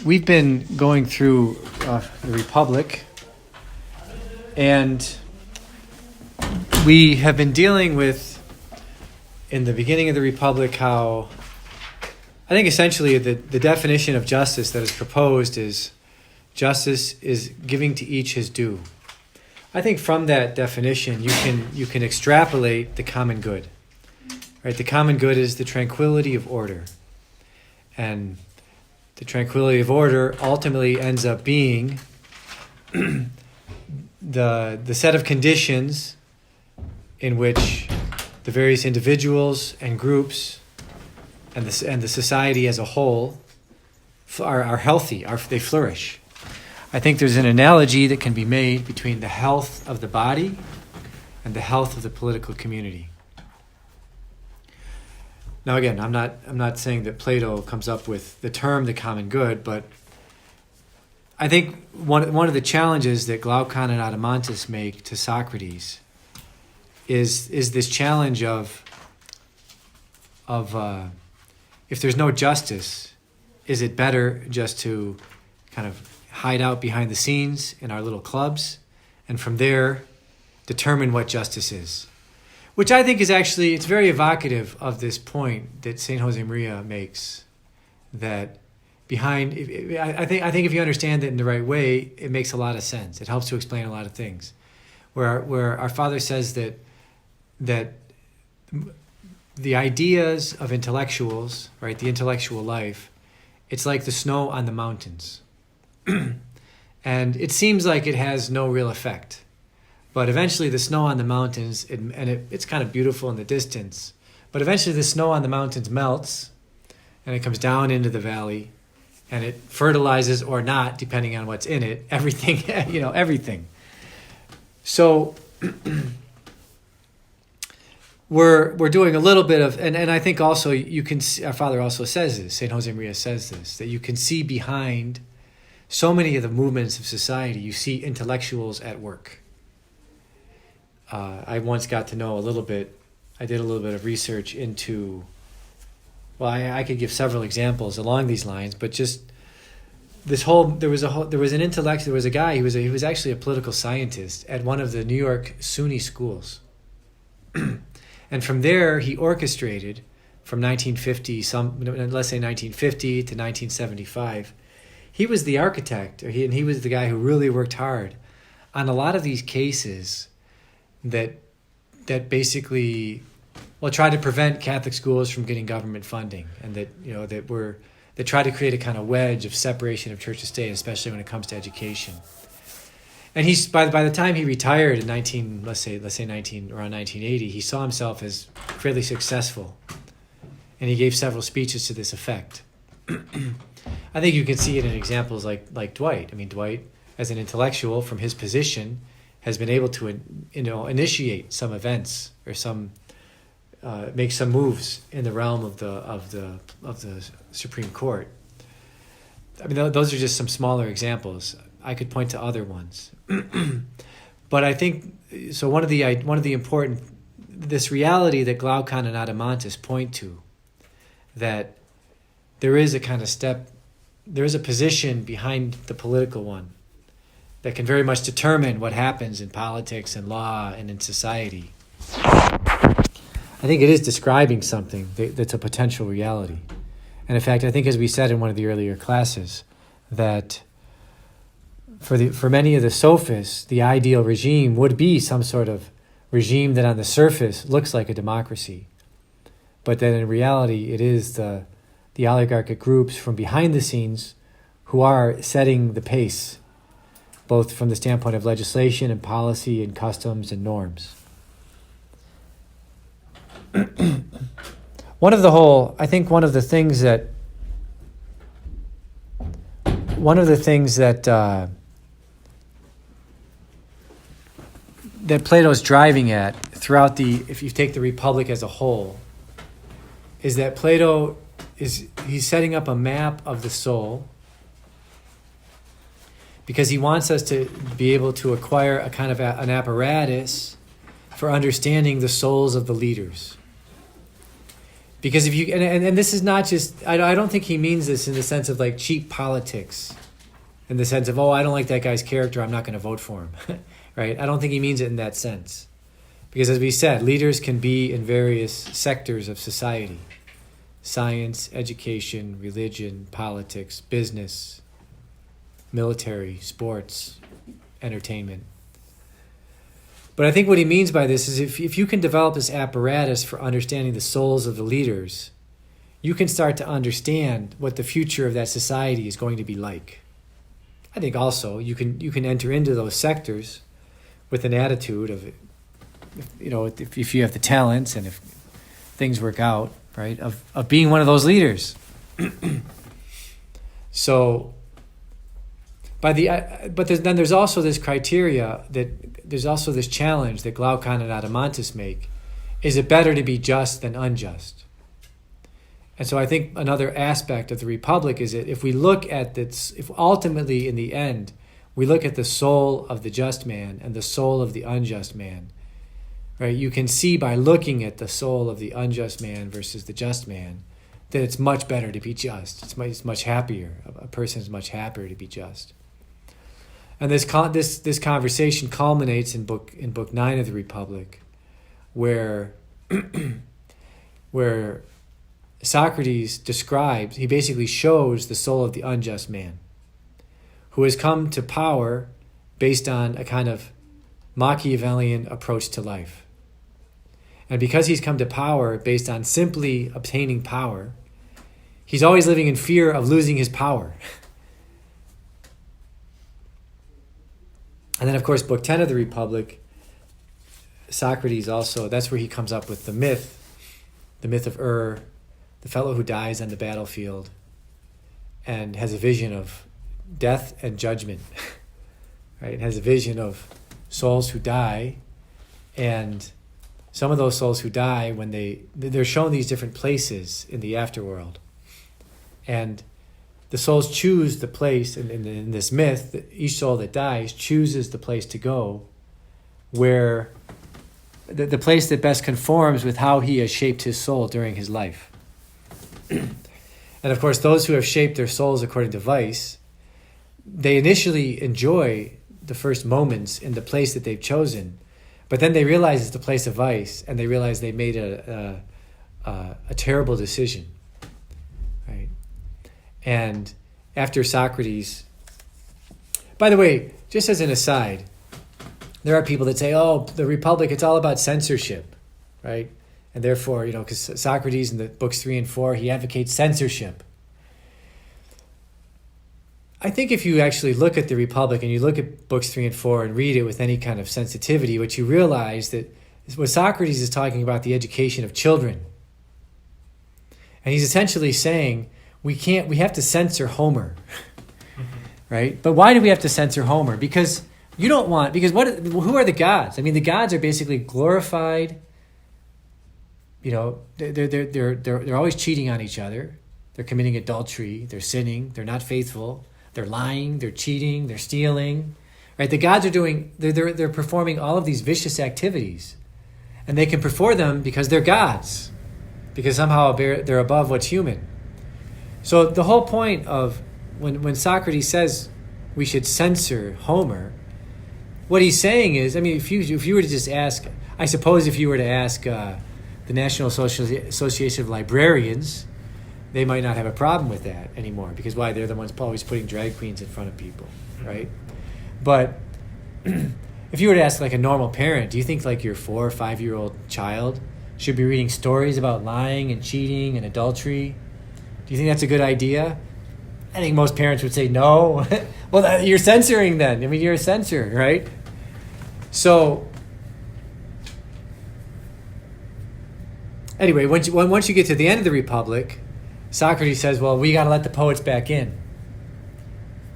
we've been going through the Republic, and we have been dealing with, in the beginning of the Republic, how I think essentially the definition of justice that is proposed is justice is giving to each his due. I think from that definition you can extrapolate the common good. Right? The common good is the tranquility of order. And the tranquility of order ultimately ends up being the set of conditions in which the various individuals and groups and the society as a whole are healthy, they flourish. I think there's an analogy that can be made between the health of the body and the health of the political community. Now again, I'm not saying that Plato comes up with the term the common good, but I think one of the challenges that Glaucon and Adeimantus make to Socrates is this challenge of if there's no justice, is it better just to kind of hide out behind the scenes in our little clubs and from there determine what justice is? Which I think is actually, it's very evocative of this point that St. Josemaria makes, that behind, I think if you understand it in the right way, it makes a lot of sense. It helps to explain a lot of things. Where our Father says that the ideas of intellectuals, right, the intellectual life, it's like the snow on the mountains. And it seems like it has no real effect. But eventually the snow on the mountains, it's kind of beautiful in the distance, but eventually the snow on the mountains melts and it comes down into the valley and it fertilizes or not, depending on what's in it, everything, everything. So we're doing a little bit of, and I think also you can see, our Father also says this, St. Josemaria says this, that you can see behind so many of the movements of society, you see intellectuals at work. I once got to know I did a little bit of research into, well, I could give several examples along these lines, but just there was a guy, he was actually a political scientist at one of the New York SUNY schools. And from there, he orchestrated from 1950, let's say 1950 to 1975. He was the architect, and he was the guy who really worked hard on a lot of these cases that basically, try to prevent Catholic schools from getting government funding, and that try to create a kind of wedge of separation of church and state, especially when it comes to education. And he's by the time he retired in around 1980, he saw himself as fairly successful, and he gave several speeches to this effect. I think you can see it in examples like Dwight. I mean, Dwight, as an intellectual from his position, has been able to initiate some events or make some moves in the realm of the Supreme Court. I mean, those are just some smaller examples. I could point to other ones, but I think so. One of the important, this reality that Glaucon and Adeimantus point to, that there is a kind of there is a position behind the political one that can very much determine what happens in politics and law and in society. I think it is describing something that's a potential reality. And in fact, I think, as we said in one of the earlier classes, that for many of the sophists, the ideal regime would be some sort of regime that on the surface looks like a democracy, but that in reality it is the oligarchic groups from behind the scenes who are setting the pace, both from the standpoint of legislation and policy and customs and norms. One of the things that that Plato's driving at throughout if you take the Republic as a whole, is that Plato he's setting up a map of the soul, because he wants us to be able to acquire a kind of an apparatus for understanding the souls of the leaders. Because if you and this is not just I don't think he means this in the sense of like cheap politics, in the sense of, oh, I don't like that guy's character, I'm not going to vote for him, right? I don't think he means it in that sense. Because as we said, leaders can be in various sectors of society: science, education, religion, politics, business, military, sports, entertainment. But I think what he means by this is if you can develop this apparatus for understanding the souls of the leaders, you can start to understand what the future of that society is going to be like. I think also you can enter into those sectors with an attitude of, if you have the talents and if things work out, right, of being one of those leaders. So, but there's also this criteria there's also this challenge that Glaucon and Adeimantus make. Is it better to be just than unjust? And so I think another aspect of the Republic is that if we look at this, if ultimately in the end we look at the soul of the just man and the soul of the unjust man, right? You can see by looking at the soul of the unjust man versus the just man that it's much better to be just. It's much happier. A person is much happier to be just. And this conversation culminates in book 9 of the Republic, where where Socrates describes, he basically shows the soul of the unjust man, who has come to power based on a kind of Machiavellian approach to life. And because he's come to power based on simply obtaining power, he's always living in fear of losing his power. And then, of course, book 10 of the Republic, Socrates also, that's where he comes up with the myth of the fellow who dies on the battlefield and has a vision of death and judgment, right? It has a vision of souls who die, and some of those souls who die, when they're shown these different places in the afterworld, and the souls choose the place in this myth. Each soul that dies chooses the place to go, where the place that best conforms with how he has shaped his soul during his life. And of course, those who have shaped their souls according to vice, they initially enjoy the first moments in the place that they've chosen, but then they realize it's the place of vice, and they realize they made a terrible decision, right? And after Socrates, by the way, just as an aside, there are people that say, oh, the Republic, it's all about censorship, right? And therefore, because Socrates in the books 3 and 4, he advocates censorship. I think if you actually look at the Republic and you look at books 3 and 4 and read it with any kind of sensitivity, what you realize that what Socrates is talking about, the education of children. And he's essentially saying, we have to censor Homer, right? But why do we have to censor Homer? Because who are the gods? I mean, the gods are basically glorified. They're always cheating on each other. They're committing adultery. They're sinning. They're not faithful. They're lying. They're cheating. They're stealing, right? The gods are they're performing all of these vicious activities, and they can perform them because they're gods, because somehow they're above what's human. So the whole point of when Socrates says we should censor Homer, what he's saying is, I mean, if you were to just ask, I suppose if you were to ask the National Association of Librarians, they might not have a problem with that anymore, because why? They're the ones always putting drag queens in front of people, right? But if you were to ask like a normal parent, do you think like your 4 or 5-year-old child should be reading stories about lying and cheating and adultery? Do you think that's a good idea? I think most parents would say no. Well, you're censoring then. I mean, you're a censor, right? So, anyway, once you get to the end of the Republic, Socrates says, well, we got to let the poets back in.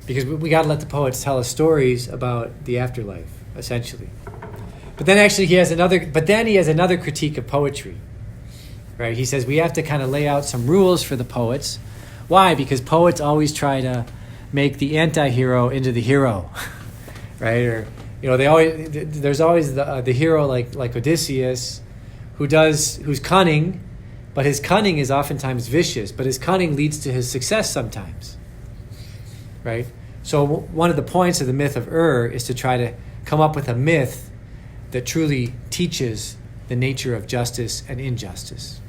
Because we got to let the poets tell us stories about the afterlife, essentially. But then actually he has another critique of poetry. Right? He says we have to kind of lay out some rules for the poets. Why? Because poets always try to make the anti-hero into the hero, right? Or there's always the hero like Odysseus, who's cunning, But his cunning is oftentimes vicious, but his cunning leads to his success sometimes, right? So one of the points of the myth of is to try to come up with a myth that truly teaches the nature of justice and injustice,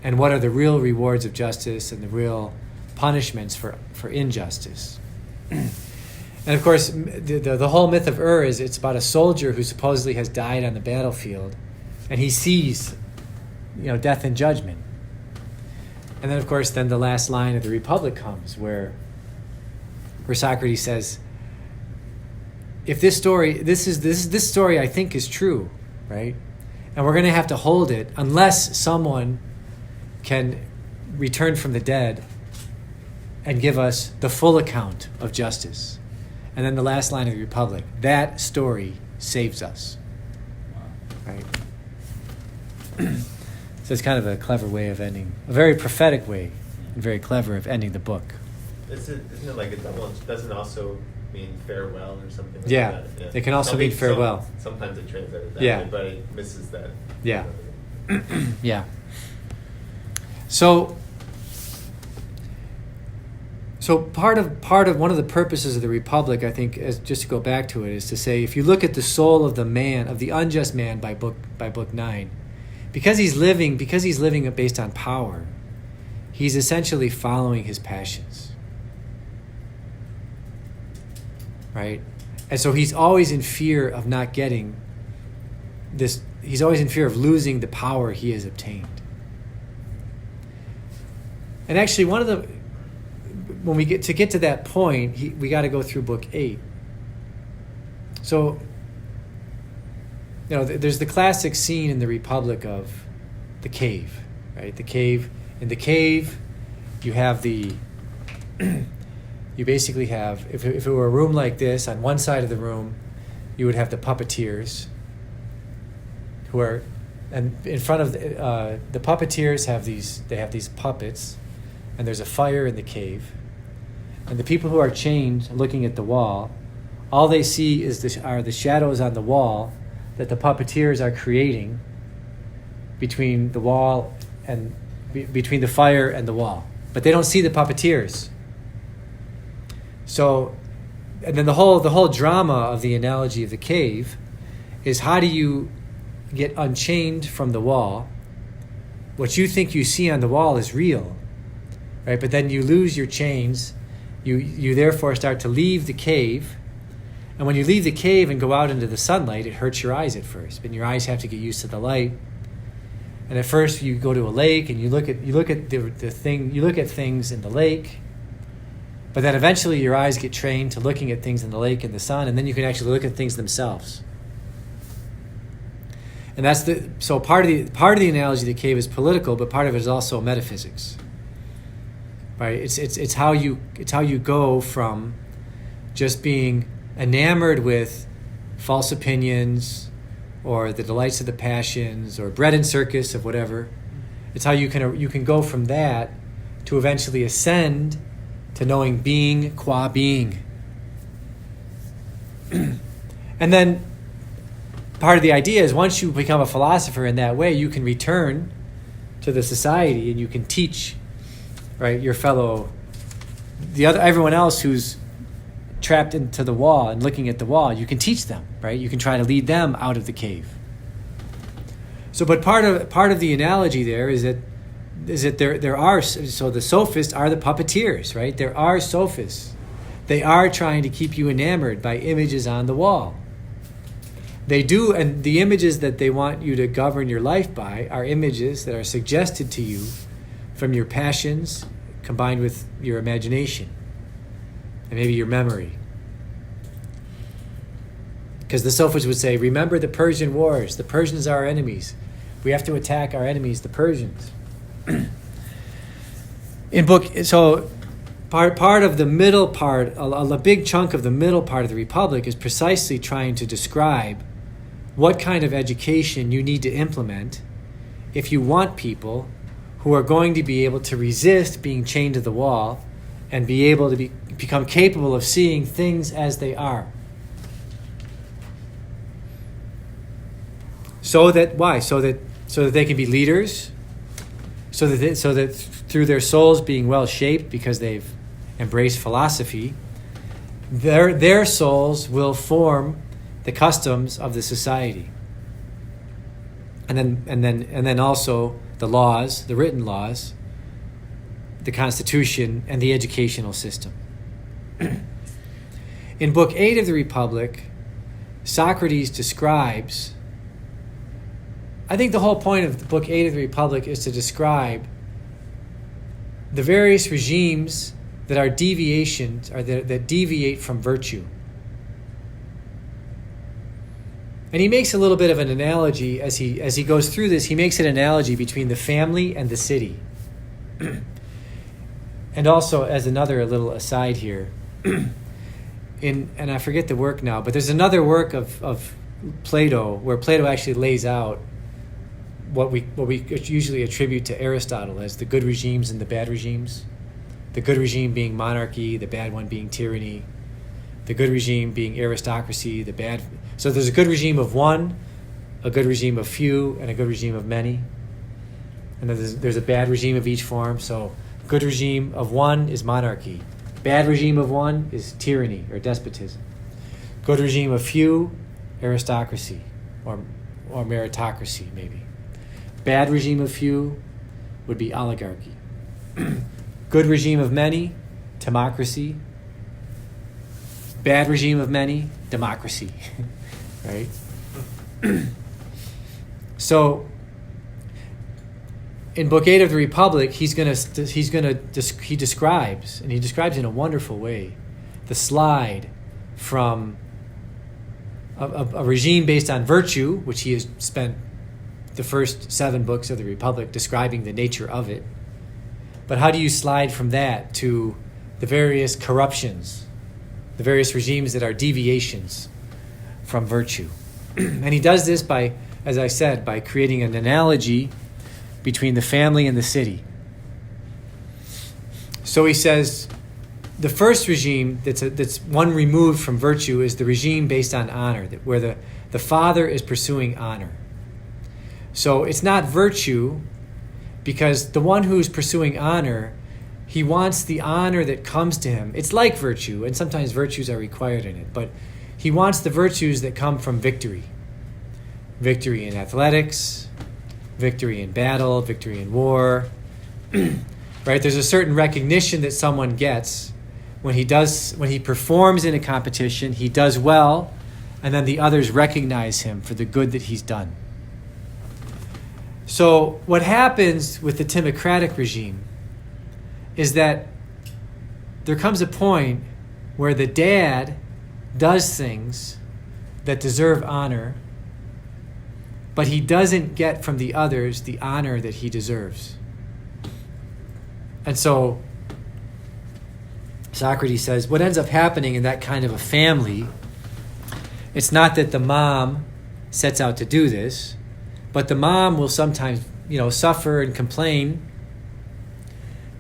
and what are the real rewards of justice and the real punishments for injustice. And of course, the whole myth of is it's about a soldier who supposedly has died on the battlefield, and he sees, death and judgment. And then, of course, then the last line of the Republic comes, where Socrates says, "If this story I think is true, right? And we're going to have to hold it unless someone can return from the dead and give us the full account of justice." And then the last line of the Republic, that story saves us. Right? So it's kind of a clever way of ending, a very prophetic way, and very clever of ending the book. Isn't it like a double? Doesn't also mean farewell or something like Yeah, that? Yeah, it can also mean farewell. Sometimes it translates that Yeah. way, but it misses that. Yeah. Yeah. So part of one of the purposes of the Republic, I think, just to go back to it, is to say, if you look at the soul of the unjust man by book 9, because he's living based on power, he's essentially following his passions. Right? And so he's always in fear of not getting this, he's always in fear of losing the power he has obtained. And actually, when we get to that point, we got to go through book 8. So, there's the classic scene in the Republic of the cave, right? The cave. In the cave, you have you basically have, if it were a room like this, on one side of the room, you would have the puppeteers, and in front of the puppeteers have these puppets, and there's a fire in the cave. And the people who are chained, looking at the wall, all they see are the shadows on the wall that the puppeteers are creating between the wall and between the fire and the wall. But they don't see the puppeteers. So, and then the whole drama of the analogy of the cave is, how do you get unchained from the wall? What you think you see on the wall is real, right? But then you lose your chains. You therefore start to leave the cave. And when you leave the cave and go out into the sunlight, it hurts your eyes at first. But your eyes have to get used to the light. And at first you go to a lake and you look at things in the lake. But then eventually your eyes get trained to looking at things in the lake and the sun, and then you can actually look at things themselves. And so part of the analogy of the cave is political, but part of it is also metaphysics. Right? It's how you go from just being enamored with false opinions or the delights of the passions or bread and circus of whatever. It's how you can go from that to eventually ascend to knowing being qua being. And then part of the idea is, once you become a philosopher in that way, you can return to the society and you can teach, right, everyone else who's trapped into the wall and looking at the wall. You can teach them, right? You can try to lead them out of the cave. So, but part of the analogy there is that there are, so the sophists are the puppeteers, right? There are sophists. They are trying to keep you enamored by images on the wall. They do, and the images that they want you to govern your life by are images that are suggested to you from your passions combined with your imagination and maybe your memory. Because the sophists would say, remember the Persian wars. The Persians are our enemies. We have to attack our enemies, the Persians. So part of the middle part, a big chunk of the middle part of the Republic is precisely trying to describe what kind of education you need to implement if you want people who are going to be able to resist being chained to the wall and be able to become capable of seeing things as they are. So that they can be leaders, so that through their souls being well shaped because they've embraced philosophy, their souls will form the customs of the society, and then also the laws, the written laws, the Constitution, and the educational system. In Book 8 of the Republic, Socrates describes, I think the whole point of Book 8 of the Republic is to describe the various regimes that are deviations, or that deviate from virtue. And he makes a little bit of an analogy as he goes through this. He makes an analogy between the family and the city. And also, as another little aside here, and I forget the work now, but there's another work of Plato where Plato actually lays out what we usually attribute to Aristotle as the good regimes and the bad regimes. The good regime being monarchy, the bad one being tyranny. The good regime being aristocracy, the bad. So there's a good regime of one, a good regime of few, and a good regime of many. And then there's a bad regime of each form. So good regime of one is monarchy. Bad regime of one is tyranny or despotism. Good regime of few, aristocracy or meritocracy maybe. Bad regime of few would be oligarchy. Good regime of many, democracy. Bad regime of many, democracy. Right? So in Book 8 of the Republic, he describes in a wonderful way the slide from a regime based on virtue, which he has spent the first 7 books of the Republic describing the nature of it. But how do you slide from that to the various corruptions, the various regimes that are deviations from virtue? And he does this by, as I said, by creating an analogy between the family and the city. So he says the first regime that's one removed from virtue is the regime based on honor, where the father is pursuing honor. So it's not virtue, because the one who's pursuing honor, he wants the honor that comes to him. It's like virtue, and sometimes virtues are required in it, but he wants the virtues that come from victory. Victory in athletics, victory in battle, victory in war. Right? There's a certain recognition that someone gets when he performs in a competition, he does well, and then the others recognize him for the good that he's done. So what happens with the timocratic regime is that there comes a point where the dad does things that deserve honor, but he doesn't get from the others the honor that he deserves. And so Socrates says what ends up happening in that kind of a family, it's not that the mom sets out to do this, but the mom will sometimes, suffer and complain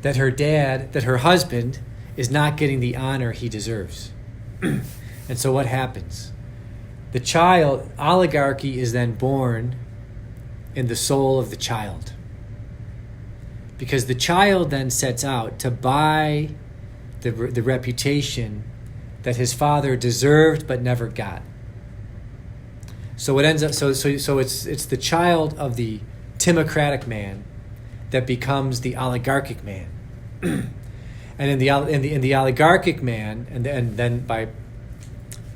that her husband is not getting the honor he deserves. And so what happens? The child, oligarchy is then born in the soul of the child. Because the child then sets out to buy the reputation that his father deserved but never got. So it ends up so it's the child of the timocratic man that becomes the oligarchic man. And in the oligarchic man, and then by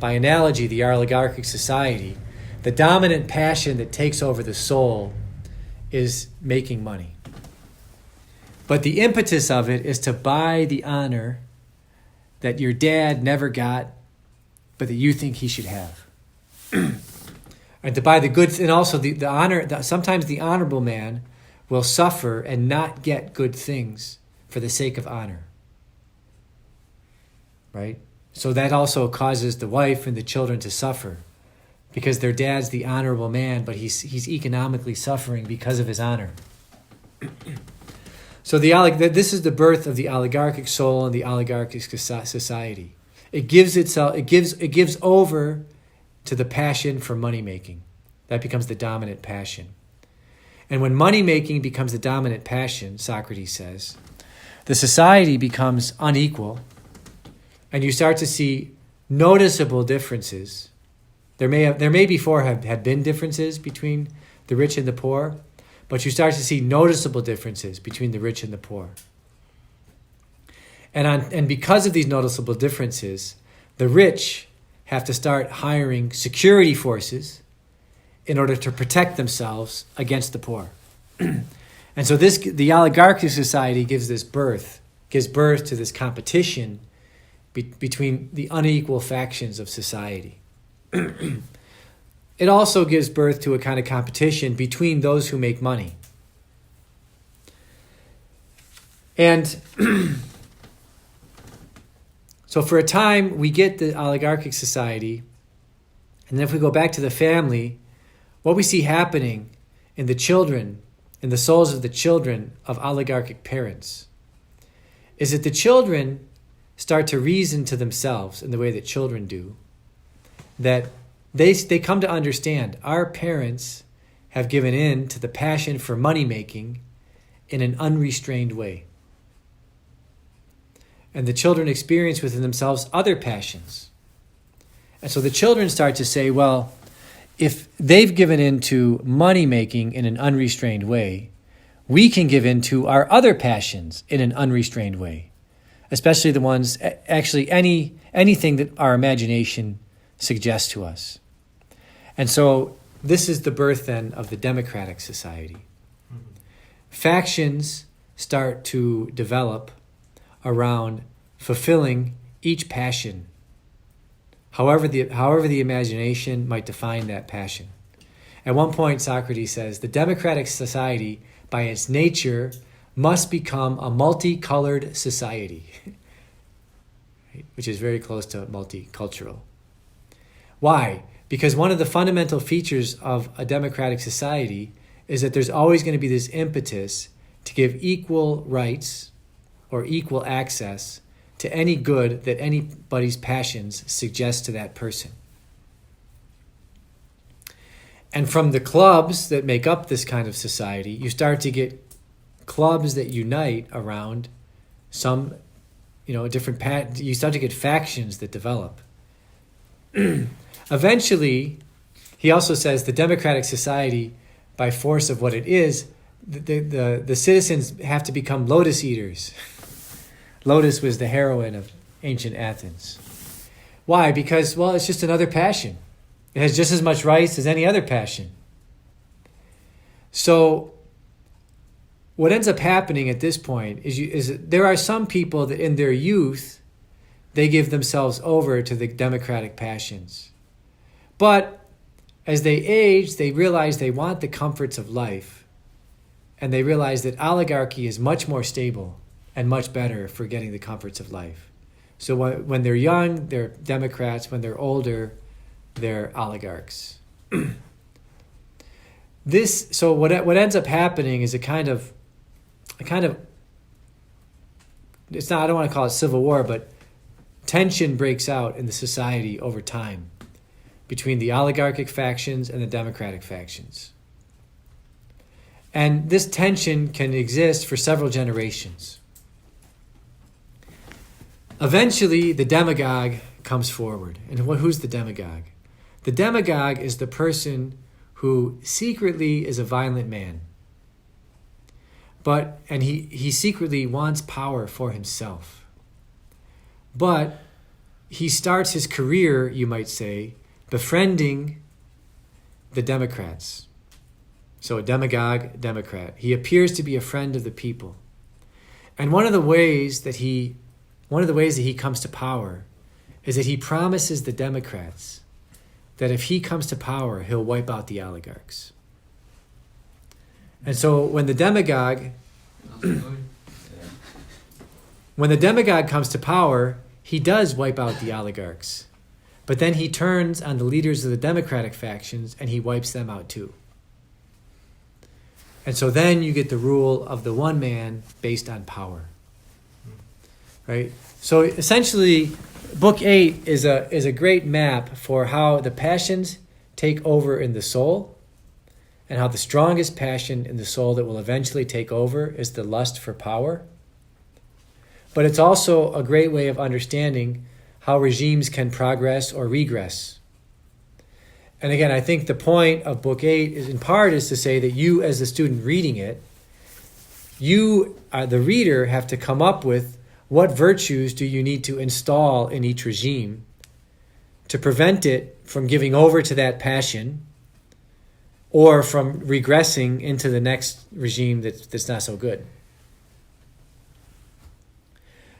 analogy, the oligarchic society, the dominant passion that takes over the soul is making money. But the impetus of it is to buy the honor that your dad never got, but that you think he should have. And to buy the goods, and also the honor. Sometimes the honorable man will suffer and not get good things for the sake of honor. Right? So that also causes the wife and the children to suffer, because their dad's the honorable man, but he's economically suffering because of his honor. So this is the birth of the oligarchic soul and the oligarchic society. It gives over to the passion for money making. That becomes the dominant passion. And when money making becomes the dominant passion, Socrates says, the society becomes unequal, and you start to see noticeable differences. There may before have been differences between the rich and the poor, but you start to see noticeable differences between the rich and the poor. And because of these noticeable differences, the rich have to start hiring security forces in order to protect themselves against the poor. And so the oligarchic society gives birth to this competition between the unequal factions of society. It also gives birth to a kind of competition between those who make money. And so for a time, we get the oligarchic society, and then if we go back to the family, what we see happening in the children, in the souls of the children of oligarchic parents, is that the children start to reason to themselves in the way that children do, that they come to understand our parents have given in to the passion for money making in an unrestrained way. And the children experience within themselves other passions. And so the children start to say, well, if they've given in to money making in an unrestrained way, we can give in to our other passions in an unrestrained way, especially the ones, actually anything that our imagination suggests to us. And so this is the birth then of the democratic society. Mm-hmm. Factions start to develop around fulfilling each passion, however the imagination might define that passion. At one point, Socrates says, the democratic society, by its nature, must become a multicolored society, right? Which is very close to multicultural. Why? Because one of the fundamental features of a democratic society is that there's always going to be this impetus to give equal rights or equal access to any good that anybody's passions suggest to that person. And from the clubs that make up this kind of society, you start to get clubs that unite around some, different you start to get factions that develop. Eventually, he also says the democratic society, by force of what it is, the citizens have to become lotus eaters. Lotus was the heroine of ancient Athens. Why? Because, it's just another passion. It has just as much rights as any other passion. So what ends up happening at this point is that there are some people that in their youth, they give themselves over to the democratic passions. But as they age, they realize they want the comforts of life. And they realize that oligarchy is much more stable and much better for getting the comforts of life. So when they're young, they're Democrats. When they're older, they're oligarchs. So what ends up happening is a kind of it's not, I don't want to call it civil war, but tension breaks out in the society over time between the oligarchic factions and the democratic factions. And this tension can exist for several generations. Eventually, the demagogue comes forward. And who's the demagogue? The demagogue is the person who secretly is a violent man. And he secretly wants power for himself. But he starts his career, you might say, befriending the Democrats. So a demagogue, Democrat. He appears to be a friend of the people. And one of the ways that he comes to power is that he promises the Democrats that if he comes to power, he'll wipe out the oligarchs. And so when the demagogue comes to power, he does wipe out the oligarchs. But then he turns on the leaders of the democratic factions and he wipes them out too. And so then you get the rule of the one man based on power. Right? So essentially, Book 8 is a great map for how the passions take over in the soul, and how the strongest passion in the soul that will eventually take over is the lust for power. But it's also a great way of understanding how regimes can progress or regress. And again, I think the point of Book 8 is in part is to say that you, as the student reading it, you, the reader, have to come up with what virtues do you need to install in each regime to prevent it from giving over to that passion or from regressing into the next regime that's not so good.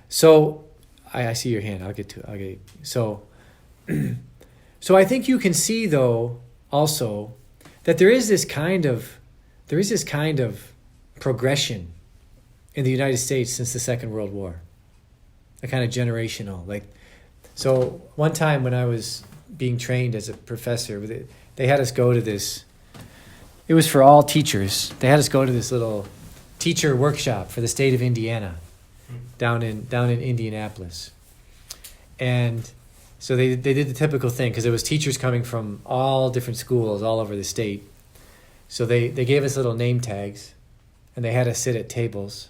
So, I see your hand. I'll get to it. So I think you can see, though, also that there is this kind of progression in the United States since the Second World War, a kind of generational. So one time when I was being trained as a professor, they had us go to this. It was for all teachers. They had us go to this little teacher workshop for the state of Indiana, down in Indianapolis, and so they did the typical thing because there was teachers coming from all different schools all over the state. So they gave us little name tags, and they had us sit at tables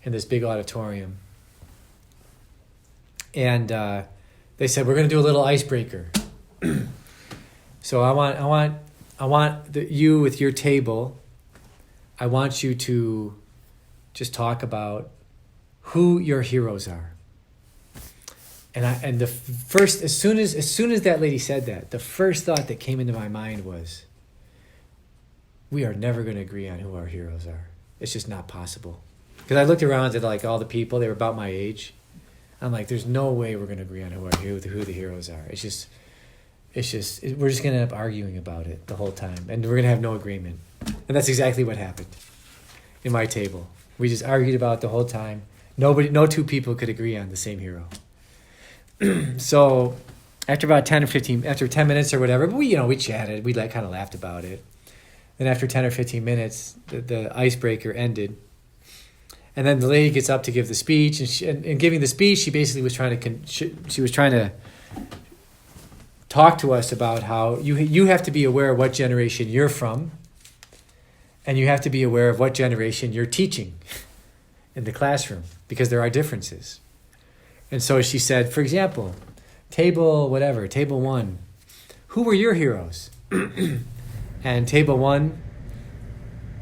in this big auditorium. And they said, we're going to do a little icebreaker. So I want you with your table. I want you to just talk about who your heroes are. And the first, as soon as that lady said that, the first thought that came into my mind was, we are never going to agree on who our heroes are. It's just not possible. Because I looked around at all the people, they were about my age. I'm like, there's no way we're going to agree on who the heroes are. We're just going to end up arguing about it the whole time, and we're going to have no agreement. And that's exactly what happened in my table. We just argued about it the whole time. No two people could agree on the same hero. So after about 10 minutes or whatever, but we chatted, we kind of laughed about it. Then after 10 or 15 minutes, the icebreaker ended. And then the lady gets up to give the speech, and in giving the speech, she basically was trying to talk to us about how you have to be aware of what generation you're from, and you have to be aware of what generation you're teaching in the classroom, because there are differences. And so she said, for example, table 1, who were your heroes? And table 1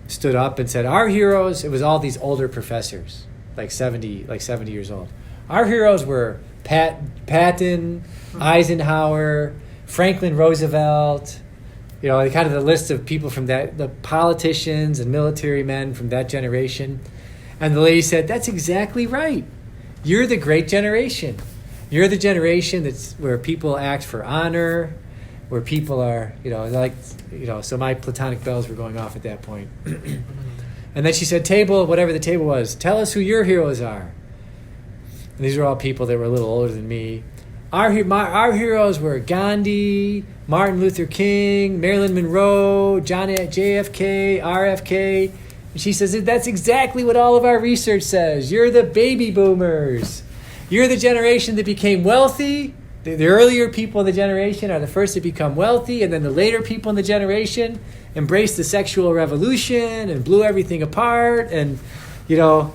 stood up and said, our heroes, it was all these older professors, like 70 years old. Our heroes were Patton, Eisenhower, Franklin Roosevelt, kind of the list of people from the politicians and military men from that generation. And the lady said, that's exactly right. You're the great generation. You're the generation that's where people act for honor, where people are, so my platonic bells were going off at that point. And then she said, table, whatever the table was, tell us who your heroes are. And these are all people that were a little older than me. Our heroes were Gandhi, Martin Luther King, Marilyn Monroe, JFK, RFK. And she says, that's exactly what all of our research says. You're the baby boomers. You're the generation that became wealthy. The earlier people in the generation are the first to become wealthy, and then the later people in the generation embraced the sexual revolution and blew everything apart. And your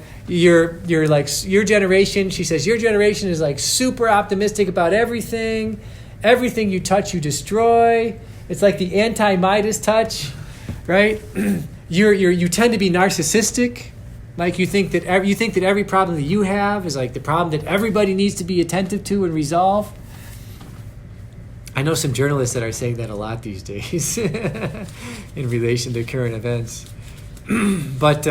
generation, she says, your generation is like super optimistic about everything. Everything you touch, you destroy. It's like the anti-Midas touch, right? You tend to be narcissistic. Like you think that every problem that you have is like the problem that everybody needs to be attentive to and resolve. I know some journalists that are saying that a lot these days in relation to current events. But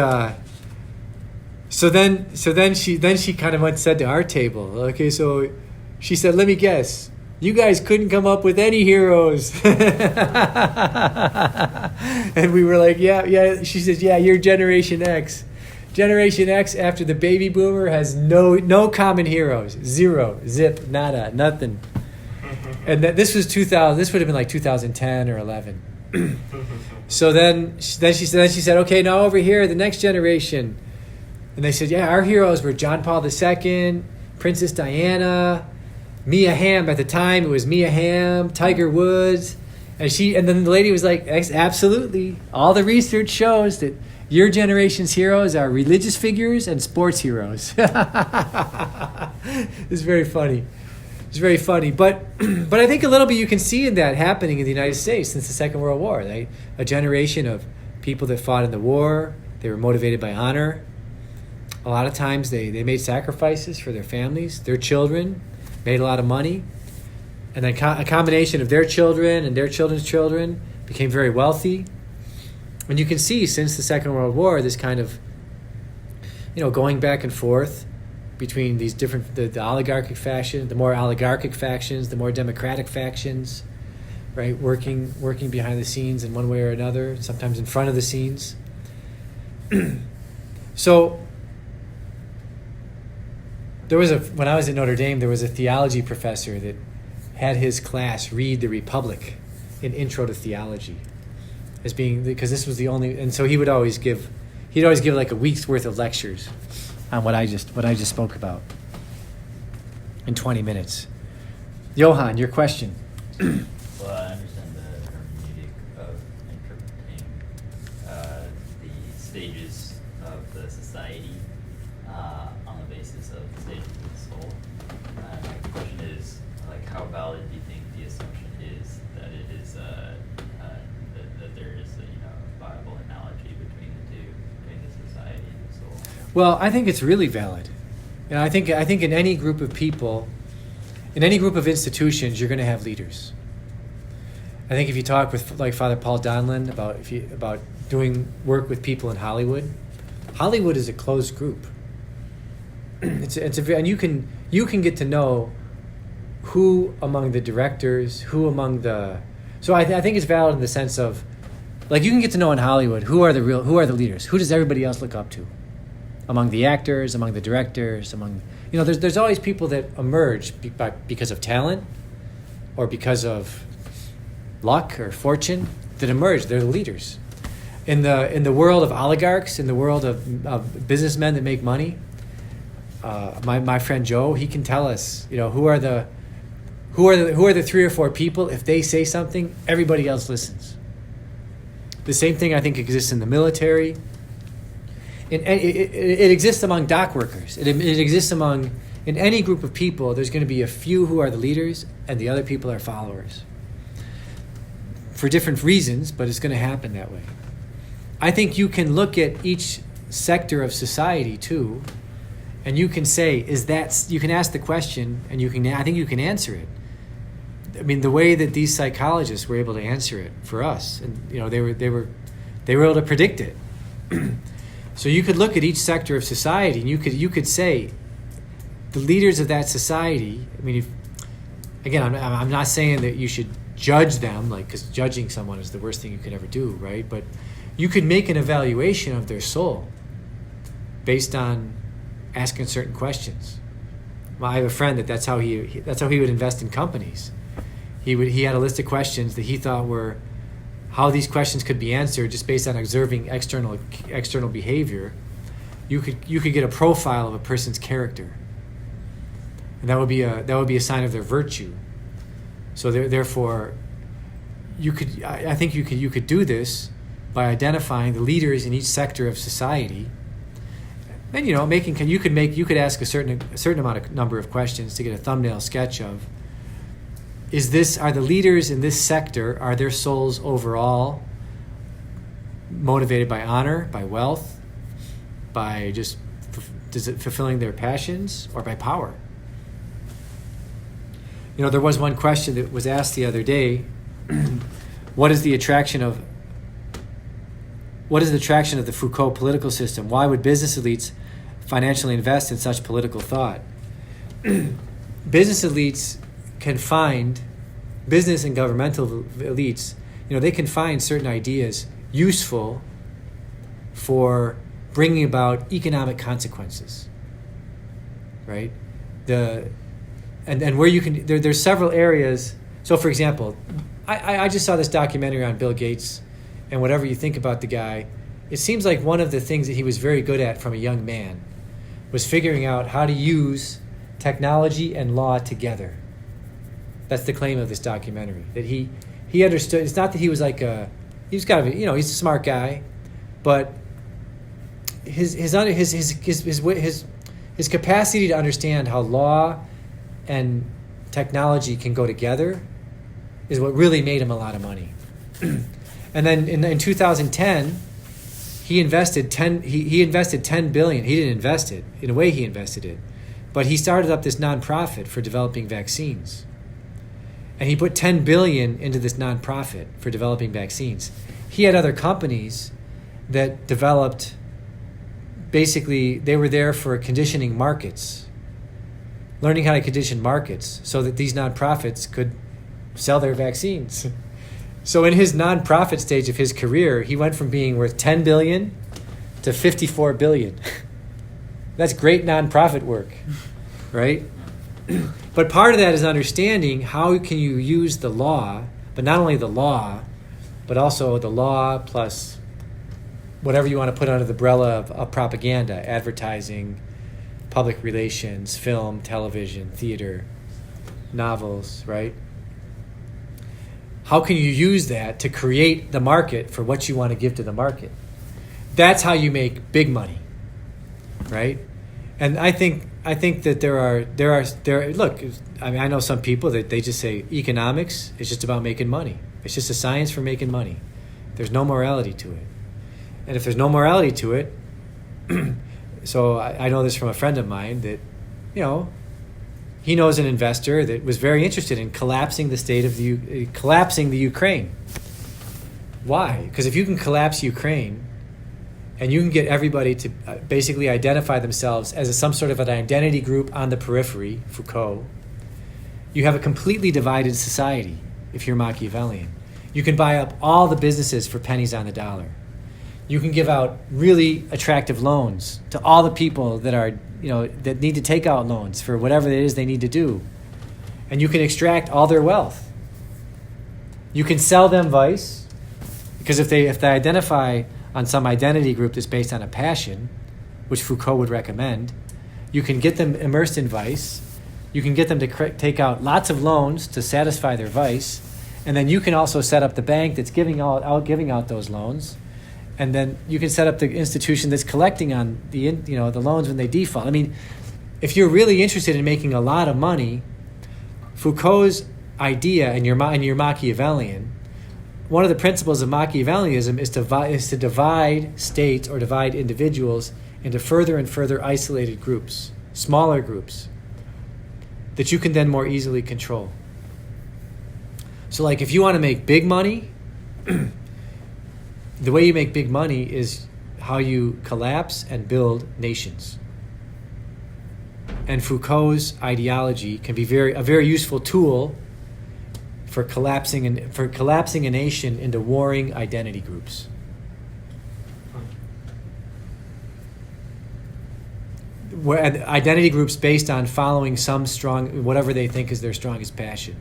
so then she kind of said to our table, okay, so she said, let me guess, you guys couldn't come up with any heroes. And we were like, yeah. She says, yeah, you're Generation X. Generation X, after the baby boomer, has no common heroes. Zero, zip, nada, nothing. And this was 2000. This would have been like 2010 or 11. So then she said, okay, now over here, the next generation. And they said, yeah, our heroes were John Paul II, Princess Diana, Mia Hamm. At the time, it was Mia Hamm, Tiger Woods, And then the lady was like, absolutely. All the research shows that your generation's heroes are religious figures and sports heroes. It's very funny. It's very funny. But I think a little bit you can see in that happening in the United States since the Second World War. A generation of people that fought in the war, they were motivated by honor. A lot of times they made sacrifices for their families, their children, made a lot of money. And then a combination of their children and their children's children became very wealthy. And you can see since the Second World War this kind of, going back and forth between these different, the oligarchic faction, the more oligarchic factions, the more democratic factions, right? Working behind the scenes in one way or another, sometimes in front of the scenes. So when I was at Notre Dame, there was a theology professor that had his class read The Republic in Intro to Theology, as being, because this was the only, and so he'd always give like a week's worth of lectures on what I just spoke about in 20 minutes. Johan, your question. Well, I understand the hermeneutic of interpreting the stages of the society on the basis of the stages of the soul. My question is, how valid do you think the assumption is that it is that there is a viable analogy between the two, between the society and the soul? Well, I think it's really valid. I think in any group of people, in any group of institutions, you're going to have leaders. I think if you talk with Father Paul Donlin about doing work with people in Hollywood is a closed group. And you can get to know who among the directors, who among the... So I think it's valid in the sense of, you can get to know in Hollywood who are the leaders, who does everybody else look up to, among the actors, among the directors, there's always people that emerge because of talent or because of luck or fortune that emerge. They're the leaders. In the world of oligarchs, in the world of businessmen that make money, my friend Joe, he can tell us, who are the 3 or 4 people. If they say something, everybody else listens. The same thing I think exists in the military. It exists among dock workers. It exists in any group of people. There's going to be a few who are the leaders, and the other people are followers. For different reasons, but it's going to happen that way. I think you can look at each sector of society too, and you can say, you can ask the question, and I think you can answer it. I mean, the way that these psychologists were able to answer it for us, and they were able to predict it. So you could look at each sector of society, and you could say, the leaders of that society. I mean, I'm not saying that you should judge them, because judging someone is the worst thing you could ever do, right? But you could make an evaluation of their soul based on asking certain questions. Well, I have a friend that's how he would invest in companies. He had a list of questions that he thought were how these questions could be answered just based on observing external behavior. You could get a profile of a person's character, and that would be a sign of their virtue. So therefore, I think you could do this by identifying the leaders in each sector of society. Then you could ask a certain number of questions to get a thumbnail sketch of. Are the leaders in this sector, are their souls overall motivated by honor, by wealth, by just fulfilling their passions, or by power? There was one question that was asked the other day. What is the attraction of the Foucault political system? Why would business elites financially invest in such political thought? Business elites can find, business and governmental elites, they can find certain ideas useful for bringing about economic consequences, right? And where you can, there's several areas. So, for example, I just saw this documentary on Bill Gates, and whatever you think about the guy, it seems like one of the things that he was very good at from a young man was figuring out how to use technology and law together. That's the claim of this documentary, that he he understood. It's not that he was like he's kind of, he's a smart guy, but his capacity to understand how law and technology can go together is what really made him a lot of money. And then in 2010, he invested 10 billion. He didn't invest it. In a way, he invested it. But he started up this nonprofit for developing vaccines. And he put 10 billion into this nonprofit for developing vaccines. He had other companies that developed, basically, they were there for conditioning markets, learning how to condition markets so that these nonprofits could sell their vaccines. So in his nonprofit stage of his career, he went from being worth 10 billion to 54 billion. That's great nonprofit work, right? But part of that is understanding how can you use the law, but not only the law, but also the law plus whatever you want to put under the umbrella of propaganda, advertising, public relations, film, television, theater, novels, right? How can you use that to create the market for what you want to give to the market? That's how you make big money, right? And I think that there are look, I mean, I know some people that they just say economics is just about making money. It's just a science for making money. There's no morality to it. And if there's no morality to it, so I know this from a friend of mine that, he knows an investor that was very interested in collapsing the Ukraine. Why? Because if you can collapse Ukraine and you can get everybody to basically identify themselves as some sort of an identity group on the periphery, Foucault, you have a completely divided society if you're Machiavellian. You can buy up all the businesses for pennies on the dollar. You can give out really attractive loans to all the people that are, that need to take out loans for whatever it is they need to do. And you can extract all their wealth. You can sell them vice, because if they identify on some identity group that's based on a passion, which Foucault would recommend, you can get them immersed in vice. You can get them to take out lots of loans to satisfy their vice, and then you can also set up the bank that's giving out those loans. And then you can set up the institution that's collecting on the loans when they default. I mean, if you're really interested in making a lot of money, Foucault's idea, and you're Machiavellian, one of the principles of Machiavellianism is to divide states or divide individuals into further and further isolated groups, smaller groups, that you can then more easily control. So, like, if you want to make big money, the way you make big money is how you collapse and build nations. And Foucault's ideology can be a very useful tool for collapsing a nation into warring identity groups. Where identity groups based on following some strong, whatever they think is their strongest passion.